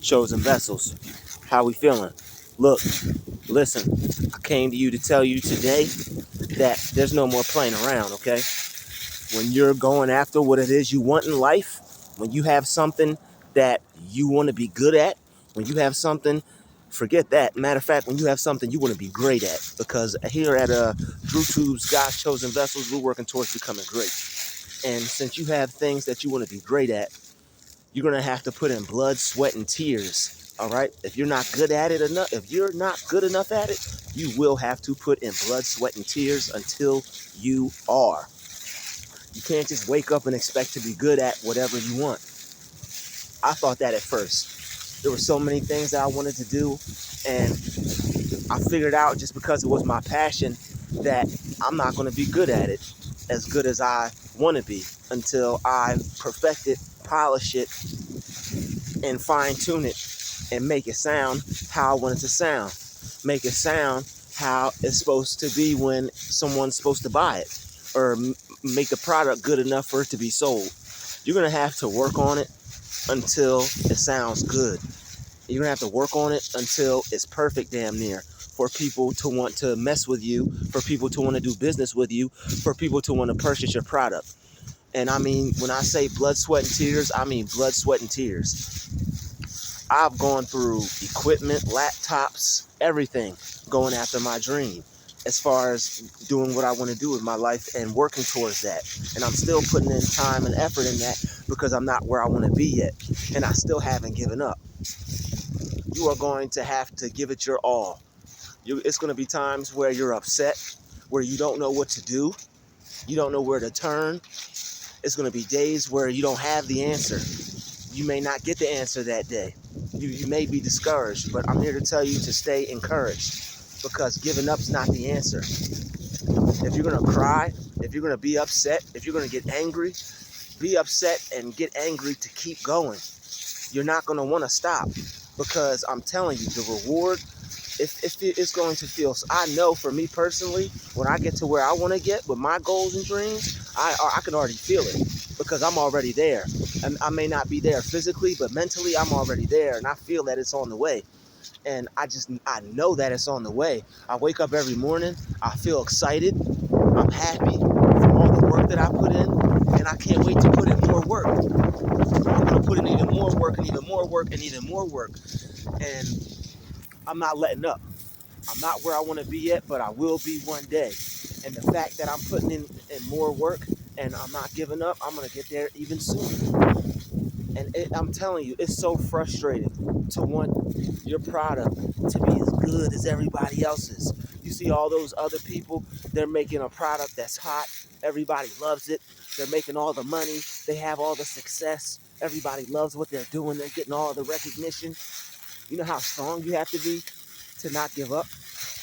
Chosen vessels, how we feeling? Look, listen, I came to you to tell you today that there's no more playing around, okay? When you're going after what it is you want in life, when you have something that you want to be good at, when you have something, forget that. Matter of fact, when you have something you want to be great at, because here at Druuill's God's Chosen Vessels, we're working towards becoming great. And since you have things that you want to be great at, you're going to have to put in blood, sweat, and tears. All right. If you're not good at it enough, if you're not good enough at it, you will have to put in blood, sweat, and tears until you are. You can't just wake up and expect to be good at whatever you want. I thought that at first. There were so many things that I wanted to do, and I figured out just because it was my passion that I'm not going to be good at it as good as I want to be until I perfect it, polish it, and fine tune it and make it sound how I want it to sound. Make it sound how it's supposed to be when someone's supposed to buy it, or make the product good enough for it to be sold. You're going to have to work on it until it sounds good. You're going to have to work on it until it's perfect damn near for people to want to mess with you, for people to want to do business with you, for people to want to purchase your product. And I mean, when I say blood, sweat, and tears, I mean blood, sweat, and tears. I've gone through equipment, laptops, everything going after my dream as far as doing what I want to do with my life and working towards that. And I'm still putting in time and effort in that because I'm not where I want to be yet. And I still haven't given up. You are going to have to give it your all. It's going to be times where you're upset, where you don't know what to do. You don't know where to turn. It's going to be days where you don't have the answer. You may not get the answer that day. You may be discouraged, but I'm here to tell you to stay encouraged because giving up is not the answer. If you're going to cry, if you're going to be upset, if you're going to get angry, be upset and get angry to keep going. You're not going to want to stop because I'm telling you, the reward, if it's going to feel, I know for me personally, when I get to where I want to get with my goals and dreams, I can already feel it because I'm already there. And I may not be there physically, but mentally I'm already there and I feel that it's on the way. And I know that it's on the way. I wake up every morning, I feel excited, I'm happy for all the work that I put in, and I can't wait to put in more work. I'm going to put in even more work and even more work and even more work. And I'm not letting up. I'm not where I want to be yet, but I will be one day. And the fact that I'm putting in more work and I'm not giving up, I'm going to get there even sooner. And I'm telling you, it's so frustrating to want your product to be as good as everybody else's. You see all those other people, they're making a product that's hot. Everybody loves it. They're making all the money. They have all the success. Everybody loves what they're doing. They're getting all the recognition. You know how strong you have to be to not give up?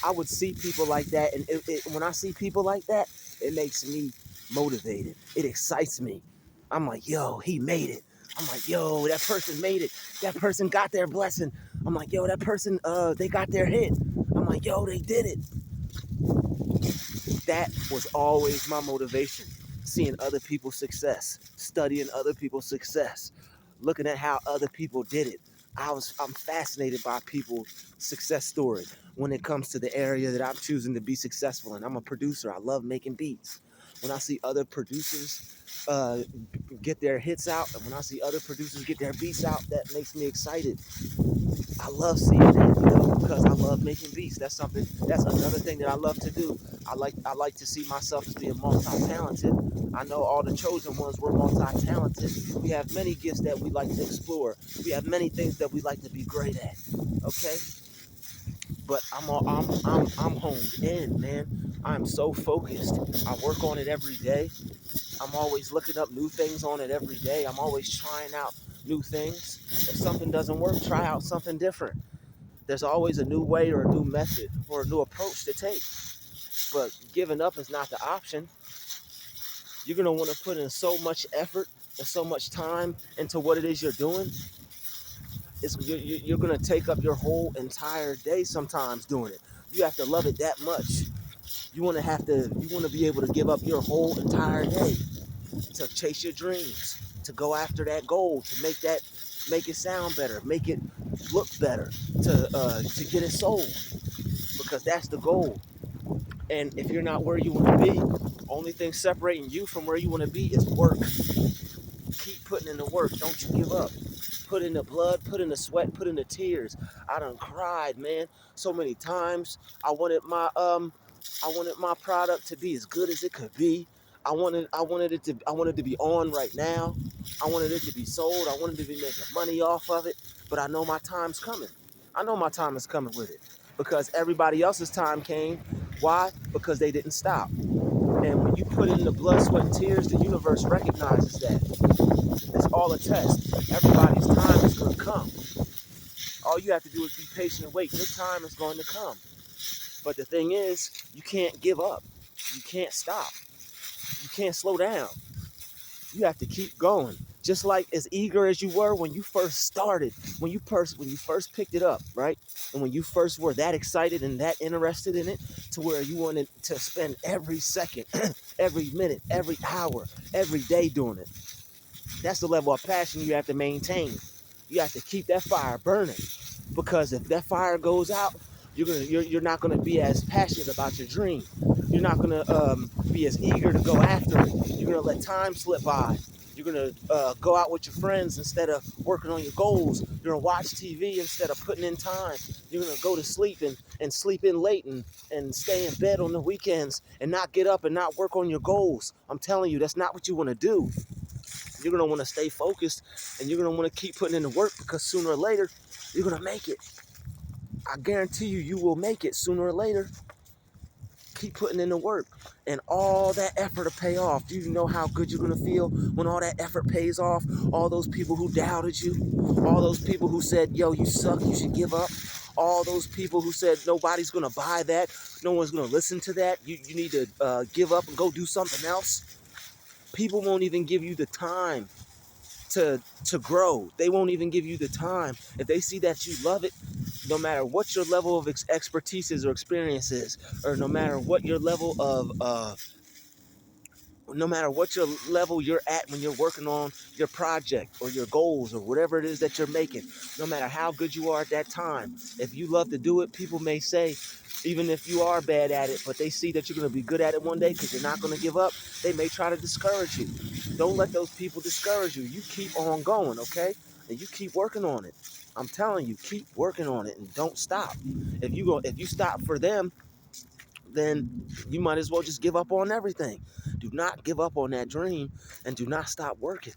I would see people like that, and when I see people like that, it makes me motivated. It excites me. I'm like, yo, he made it. I'm like, yo, that person made it. That person got their blessing. I'm like, yo, that person, they got their hit. I'm like, yo, they did it. That was always my motivation. Seeing other people's success, studying other people's success, looking at how other people did it. I'm fascinated by people's success story when it comes to the area that I'm choosing to be successful in. I'm a producer. I love making beats. When I see other producers uh, get their hits out, and when I see other producers get their beats out, that makes me excited. I love seeing that, because I love making beats. That's another thing that I love to do. I like to see myself as being multi-talented. I know all the chosen ones were multi-talented. We have many gifts that we like to explore. We have many things that we like to be great at. Okay, but I'm honed in, man. I'm so focused. I work on it every day. I'm always looking up new things on it every day. I'm always trying out new things. If something doesn't work, try out something different. There's always a new way or a new method or a new approach to take. But giving up is not the option. You're going to want to put in so much effort and so much time into what it is you're doing. You're going to take up your whole entire day sometimes doing it. You have to love it that much. You want to be able to give up your whole entire day to chase your dreams, to go after that goal, to make that make it sound better, make it look better to get it sold, because that's the goal. And if you're not where you want to be, only thing separating you from where you want to be is work. Keep putting in the work. Don't you give up. Put in the blood, put in the sweat, put in the tears. I done cried, man, so many times. I wanted my product to be as good as it could be. I wanted to be on right now. I wanted it to be sold. I wanted to be making money off of it. But I know my time's coming. I know my time is coming with it. Because everybody else's time came. Why? Because they didn't stop. And when you put in the blood, sweat, and tears, the universe recognizes that. It's all a test. Everybody's time is going to come. All you have to do is be patient and wait. Your time is going to come. But the thing is, you can't give up. You can't stop. You can't slow down. You have to keep going. Just like as eager as you were when you first started, when you first picked it up, right? And when you first were that excited and that interested in it, to where you wanted to spend every second, every minute, every hour, every day doing it. That's the level of passion you have to maintain. You have to keep that fire burning, because if that fire goes out, you're not gonna be as passionate about your dream. You're not gonna be as eager to go after it. You're gonna let time slip by. You're gonna go out with your friends instead of working on your goals. You're gonna watch TV instead of putting in time. You're gonna go to sleep and sleep in late and stay in bed on the weekends and not get up and not work on your goals. I'm telling you, that's not what you want to do. You're going to want to stay focused, and you're going to want to keep putting in the work, because sooner or later, you're going to make it. I guarantee you, you will make it sooner or later. Keep putting in the work, and all that effort will pay off. Do you know how good you're going to feel when all that effort pays off? All those people who doubted you, all those people who said, yo, you suck, you should give up. All those people who said nobody's going to buy that, no one's going to listen to that, you need to give up and go do something else. People won't even give you the time to grow. They won't even give you the time. If they see that you love it, no matter what your level of expertise is or experience is, or no matter what your level of no matter what your level you're at when you're working on your project or your goals or whatever it is that you're making, no matter how good you are at that time, if you love to do it, people may say, even if you are bad at it, but they see that you're going to be good at it one day because you're not going to give up, they may try to discourage you. Don't let those people discourage you. You keep on going, okay? And you keep working on it. I'm telling you, keep working on it and don't stop. If you stop for them, then you might as well just give up on everything. Do not give up on that dream, and do not stop working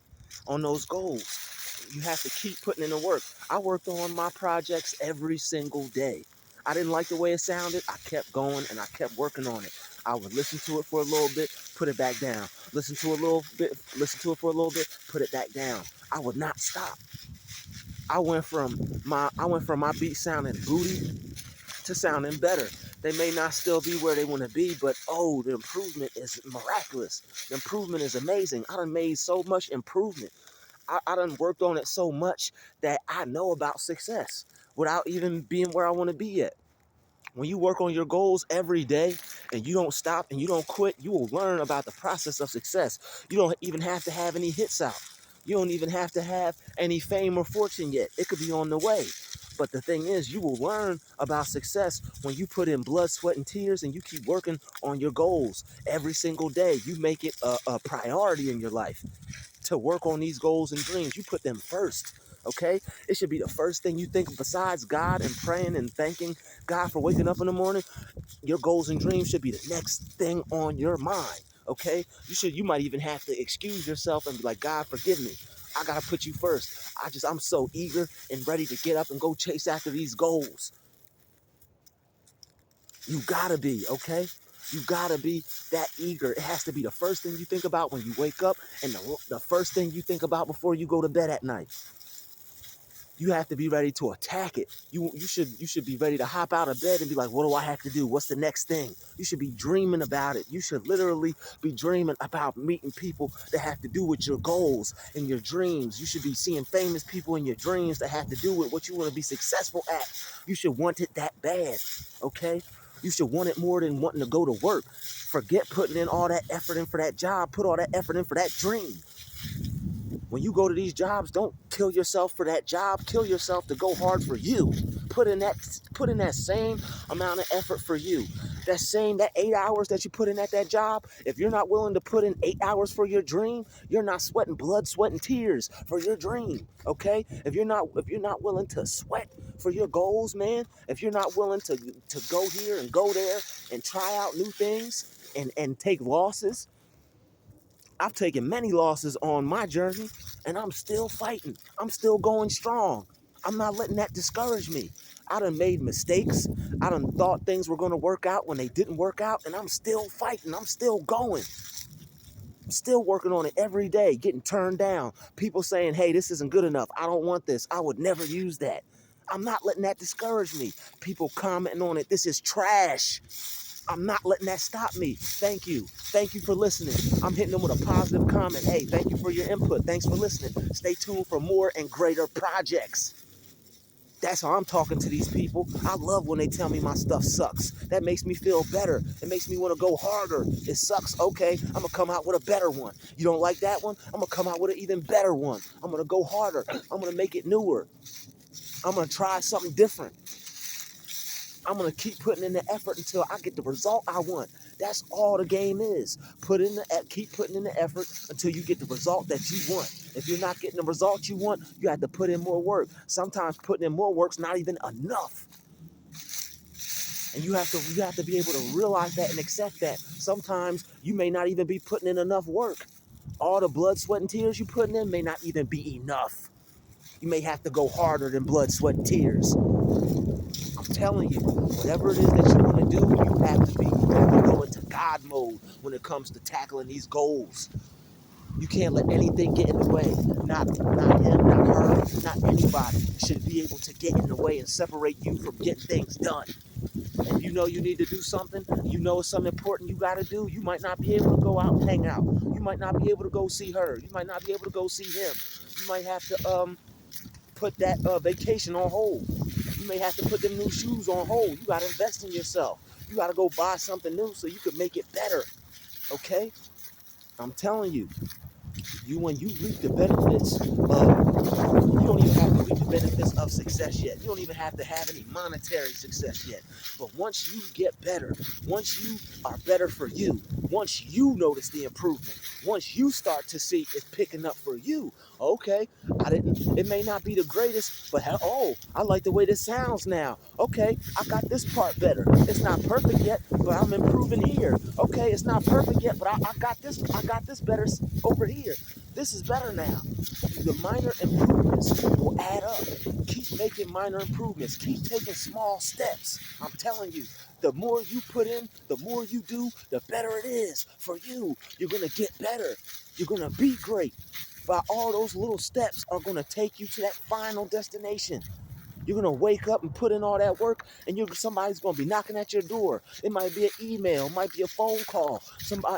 on those goals. You have to keep putting in the work. I worked on my projects every single day. I didn't like the way it sounded. I kept going and I kept working on it. I would listen to it for a little bit, put it back down. Listen to it for a little bit, put it back down. I would not stop. I went from my beat sounding booty to sounding better. They may not still be where they want to be, but oh, the improvement is miraculous. The improvement is amazing. I done made so much improvement. I done worked on it so much that I know about success without even being where I want to be yet. When you work on your goals every day and you don't stop and you don't quit, you will learn about the process of success. You don't even have to have any hits out. You don't even have to have any fame or fortune yet. It could be on the way. But the thing is, you will learn about success when you put in blood, sweat, and tears, and you keep working on your goals every single day. You make it a priority in your life to work on these goals and dreams. You put them first, okay? It should be the first thing you think of besides God and praying and thanking God for waking up in the morning. Your goals and dreams should be the next thing on your mind, okay? You might even have to excuse yourself and be like, God, forgive me. I gotta put you first. I'm so eager and ready to get up and go chase after these goals. You gotta be, okay? You gotta be that eager. It has to be the first thing you think about when you wake up, and the first thing you think about before you go to bed at night. You have to be ready to attack it. You should be ready to hop out of bed and be like, what do I have to do? What's the next thing? You should be dreaming about it. You should literally be dreaming about meeting people that have to do with your goals and your dreams. You should be seeing famous people in your dreams that have to do with what you want to be successful at. You should want it that bad, okay? You should want it more than wanting to go to work. Forget putting in all that effort in for that job. Put all that effort in for that dream. When you go to these jobs, don't kill yourself for that job. Kill yourself to go hard for you. Put in that same amount of effort for you. That 8 hours that you put in at that job, if you're not willing to put in 8 hours for your dream, you're not sweating blood, sweat, and tears for your dream. Okay? If you're not willing to sweat for your goals, man, if you're not willing to go here and go there and try out new things and take losses. I've taken many losses on my journey, and I'm still fighting. I'm still going strong. I'm not letting that discourage me. I done made mistakes. I done thought things were going to work out when they didn't work out, and I'm still fighting. I'm still going. I'm still working on it every day, getting turned down. People saying, hey, this isn't good enough. I don't want this. I would never use that. I'm not letting that discourage me. People commenting on it. This is trash. I'm not letting that stop me. Thank you. Thank you for listening. I'm hitting them with a positive comment. Hey, thank you for your input. Thanks for listening. Stay tuned for more and greater projects. That's how I'm talking to these people. I love when they tell me my stuff sucks. That makes me feel better. It makes me want to go harder. It sucks. Okay, I'm going to come out with a better one. You don't like that one? I'm going to come out with an even better one. I'm going to go harder. I'm going to make it newer. I'm going to try something different. I'm going to keep putting in the effort until I get the result I want. That's all the game is. Keep putting in the effort until you get the result that you want. If you're not getting the result you want, you have to put in more work. Sometimes putting in more work's not even enough. And you have to be able to realize that and accept that. Sometimes you may not even be putting in enough work. All the blood, sweat, and tears you're putting in may not even be enough. You may have to go harder than blood, sweat, and tears. I'm telling you, whatever it is that you want to do, you have to go into God mode when it comes to tackling these goals. You can't let anything get in the way. Not him, not her, not anybody should be able to get in the way and separate you from getting things done. If you know you need to do something, you know it's something important you got to do, you might not be able to go out and hang out. You might not be able to go see her. You might not be able to go see him. You might have to put that vacation on hold. You may have to put them new shoes on hold. You got to invest in yourself. You got to go buy something new so you can make it better. Okay? I'm telling you, when you reap the benefits you don't even have to reap the benefits of success yet. You don't even have to have any monetary success yet. But once you get better, once you are better for you, once you notice the improvement, once you start to see it picking up for you, okay, it may not be the greatest, but I like the way this sounds now. Okay, I got this part better. It's not perfect yet, but I'm improving here. Okay, it's not perfect yet, but I got this better over here. This is better now. The minor improvements will add up. Keep making minor improvements. Keep taking small steps. I'm telling you, the more you put in, the more you do, the better it is for you. You're going to get better. You're going to be great. But all those little steps are going to take you to that final destination. You're going to wake up and put in all that work, and somebody's going to be knocking at your door. It might be an email. It might be a phone call.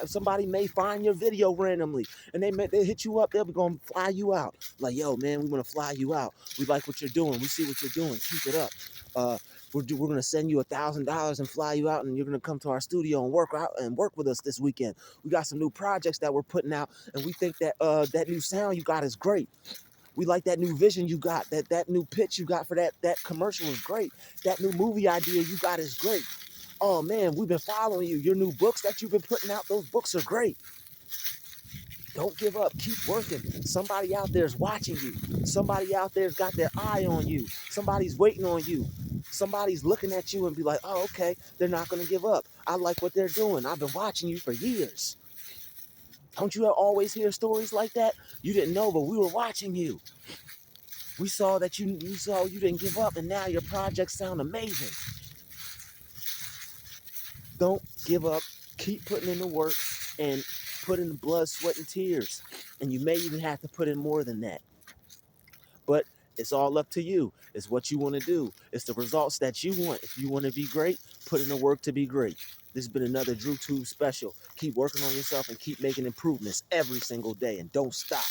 Somebody may find your video randomly, and they hit you up. They'll be going to fly you out. Like, yo, man, we want to fly you out. We like what you're doing. We see what you're doing. Keep it up. We're going to send you $1,000 and fly you out, and you're going to come to our studio and work with us this weekend. We got some new projects that we're putting out, and we think that that new sound you got is great. We like that new vision you got, that new pitch you got for that commercial is great. That new movie idea you got is great. Oh man, we've been following you. Your new books that you've been putting out, those books are great. Don't give up. Keep working. Somebody out there is watching you. Somebody out there's got their eye on you. Somebody's waiting on you. Somebody's looking at you and be like, oh, okay, they're not going to give up. I like what they're doing. I've been watching you for years. Don't you always hear stories like that? You didn't know, but we were watching you. We saw that you didn't give up, and now your projects sound amazing. Don't give up. Keep putting in the work and put in the blood, sweat, and tears. And you may even have to put in more than that. But it's all up to you. It's what you want to do. It's the results that you want. If you want to be great, put in the work to be great. This has been another Druuill special. Keep working on yourself and keep making improvements every single day, and don't stop.